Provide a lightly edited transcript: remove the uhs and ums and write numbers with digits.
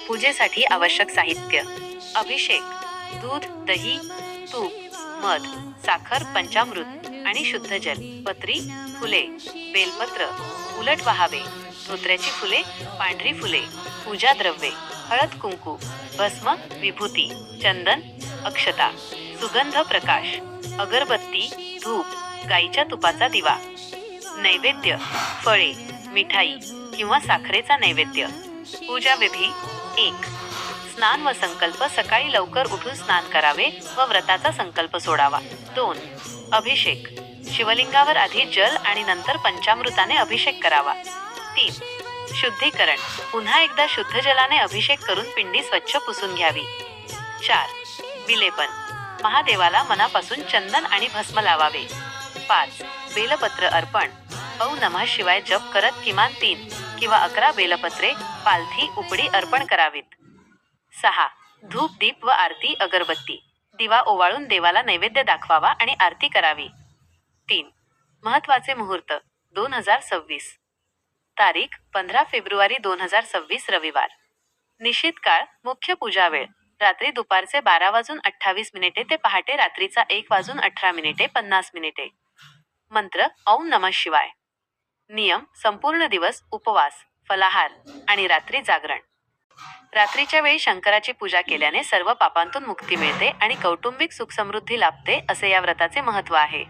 पूजेसाठी आवश्यक साहित्य: अभिषेक: दूध, दही, तूप, मध, साखर, पंचामृत आणि शुद्ध जल. पत्री, फुले, बेलपत्र, उलट वहावे, धोत्र्याची फुले, पांढरी फुले, पूजा द्रव्ये: हळद, कुंकू, भस्म, विभूती, चंदन, अक्षता, सुगंध, प्रकाश, अगरबत्ती, धूप, गाईच्या तुपाचा दिवा. नैवेद्य: फळे, मिठाई किंवा साखरेचा नैवेद्य. पूजा विधी: 1. स्नान व संकल्प: सकाळी लवकर उठून स्नान करावे व व्रताचा संकल्प सोडावा. 2. अभिषेक: शिवलिंगावर आधी जल आणि नंतर पंचामृताने अभिषेक करावा. 3. शुद्धीकरण: पुन्हा एकदा शुद्ध जलाने अभिषेक करून पिंडी स्वच्छ पुसून घ्यावी. 4. विलेपन: महादेवाला मनापासून चंदन आणि भस्म लावावे. 5. बेलपत्र अर्पण: ॐ नमः शिवाय जप करत किमान 3 किंवा 11 बेलपत्रे, पालथी, उपडी अर्पण करावीत. 6. धूप, दीप व आरती: अगरबत्ती, दिवा ओवाळून देवाला नैवेद्य दाखवावा आणि आरती करावी. 3. महत्त्वाचे मुहूर्त: 2026. तारीख: 15 फेब्रुवारी 2026 रविवार. निश्चित काळ: मुख्य पूजा वेळ रात्री दुपारचे 12:28 ते पहाटे रात्रीचा 1:18 50 मिनिटे. मंत्र: ॐ नमः शिवाय. नियम: संपूर्ण दिवस उपवास, फलाहार आणि रात्री जागरण. रात्रीच्या वेळी शंकराची पूजा केल्याने सर्व पापांतून मुक्ती मिळते आणि कौटुंबिक सुखसमृद्धी लाभते असे या व्रताचे महत्त्व आहे.